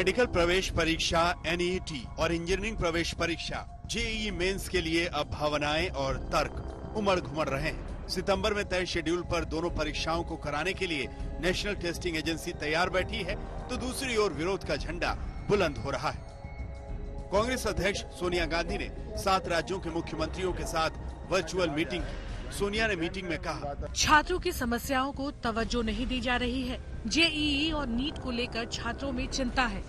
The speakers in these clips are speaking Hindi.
मेडिकल प्रवेश परीक्षा NET और इंजीनियरिंग प्रवेश परीक्षा JEE मेंस के लिए अब भावनाएं और तर्क उमड़ घुमड़ रहे हैं। सितंबर में तय शेड्यूल पर दोनों परीक्षाओं को कराने के लिए नेशनल टेस्टिंग एजेंसी तैयार बैठी है, तो दूसरी ओर विरोध का झंडा बुलंद हो रहा है। कांग्रेस अध्यक्ष सोनिया गांधी ने 7 राज्यों के मुख्यमंत्रियों के साथ वर्चुअल मीटिंग की। सोनिया ने मीटिंग में कहा, छात्रों की समस्याओं को तवज्जो नहीं दी जा रही है। JEE और नीट को लेकर छात्रों में चिंता है।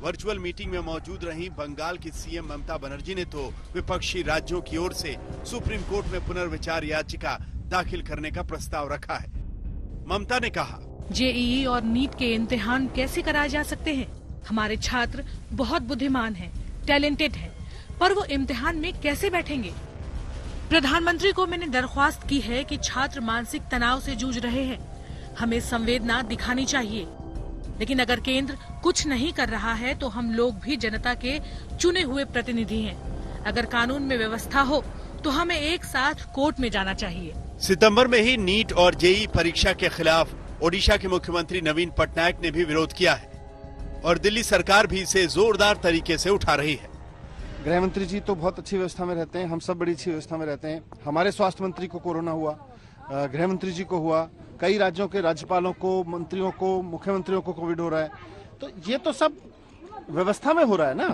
वर्चुअल मीटिंग में मौजूद रही बंगाल की CM ममता बनर्जी ने तो विपक्षी राज्यों की ओर से सुप्रीम कोर्ट में पुनर्विचार याचिका दाखिल करने का प्रस्ताव रखा है। ममता ने कहा, JEE और नीट के इम्तिहान कैसे कराए जा सकते हैं? हमारे छात्र बहुत बुद्धिमान हैं, टैलेंटेड हैं, पर वो इम्तिहान में कैसे बैठेंगे? प्रधानमंत्री को मैंने दरख्वास्त की है कि छात्र मानसिक तनाव से जूझ रहे हैं, हमें संवेदना दिखानी चाहिए। लेकिन अगर केंद्र कुछ नहीं कर रहा है तो हम लोग भी जनता के चुने हुए प्रतिनिधि हैं। अगर कानून में व्यवस्था हो तो हमें एक साथ कोर्ट में जाना चाहिए। सितंबर में ही नीट और JEE परीक्षा के खिलाफ ओडिशा के मुख्यमंत्री नवीन पटनायक ने भी विरोध किया है और दिल्ली सरकार भी इसे जोरदार तरीके से उठा रही है। गृह मंत्री जी तो बहुत अच्छी व्यवस्था में रहते हैं, हम सब बड़ी अच्छी व्यवस्था में रहते हैं। हमारे स्वास्थ्य मंत्री को कोरोना हुआ, गृह मंत्री जी को हुआ, कई राज्यों के राज्यपालों को, मंत्रियों को, मुख्यमंत्रियों को कोविड हो रहा है। तो ये तो सब व्यवस्था में हो रहा है ना।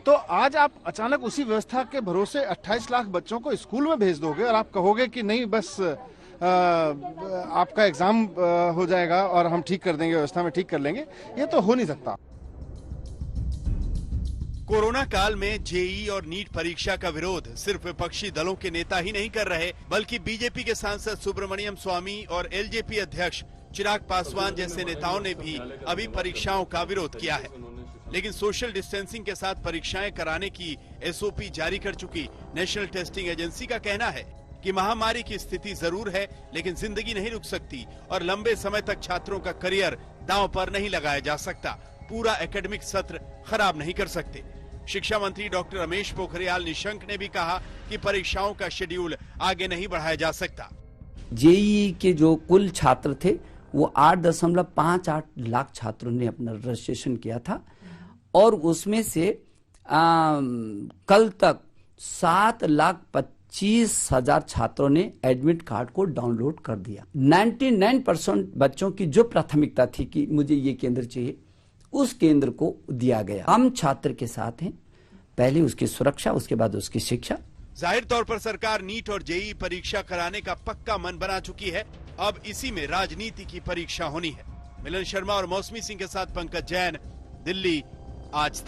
तो आज आप अचानक उसी व्यवस्था के भरोसे 28 लाख बच्चों को स्कूल में भेज दोगे और आप कहोगे कि नहीं बस आपका एग्जाम हो जाएगा और हम ठीक कर देंगे, व्यवस्था में ठीक कर लेंगे, ये तो हो नहीं सकता। कोरोना काल में JEE और नीट परीक्षा का विरोध सिर्फ विपक्षी दलों के नेता ही नहीं कर रहे, बल्कि बीजेपी के सांसद सुब्रमण्यम स्वामी और LJP अध्यक्ष चिराग पासवान जैसे नेताओं ने भी अभी परीक्षाओं का विरोध किया है। लेकिन सोशल डिस्टेंसिंग के साथ परीक्षाएं कराने की SOP जारी कर चुकी नेशनल टेस्टिंग एजेंसी का कहना है कि महामारी की स्थिति जरूर है, लेकिन जिंदगी नहीं रुक सकती और लंबे समय तक छात्रों का करियर दांव पर नहीं लगाया जा सकता। पूरा एकेडमिक सत्र खराब नहीं कर सकते। शिक्षा मंत्री डॉक्टर रमेश पोखरियाल निशंक ने भी कहा कि परीक्षाओं का शेड्यूल आगे नहीं बढ़ाया जा सकता। JEE के जो कुल छात्र थे वो 8.58 लाख छात्रों ने अपना रजिस्ट्रेशन किया था और उसमें से कल तक 7,25,000 छात्रों ने एडमिट कार्ड को डाउनलोड कर दिया। 99% बच्चों की जो प्राथमिकता थी कि मुझे ये केंद्र चाहिए, उस केंद्र को दिया गया। हम छात्र के साथ हैं, पहले उसकी सुरक्षा, उसके बाद उसकी शिक्षा। जाहिर तौर पर सरकार नीट और JEE परीक्षा कराने का पक्का मन बना चुकी है। अब इसी में राजनीति की परीक्षा होनी है। मिलन शर्मा और मौसमी सिंह के साथ पंकज जैन, दिल्ली आज।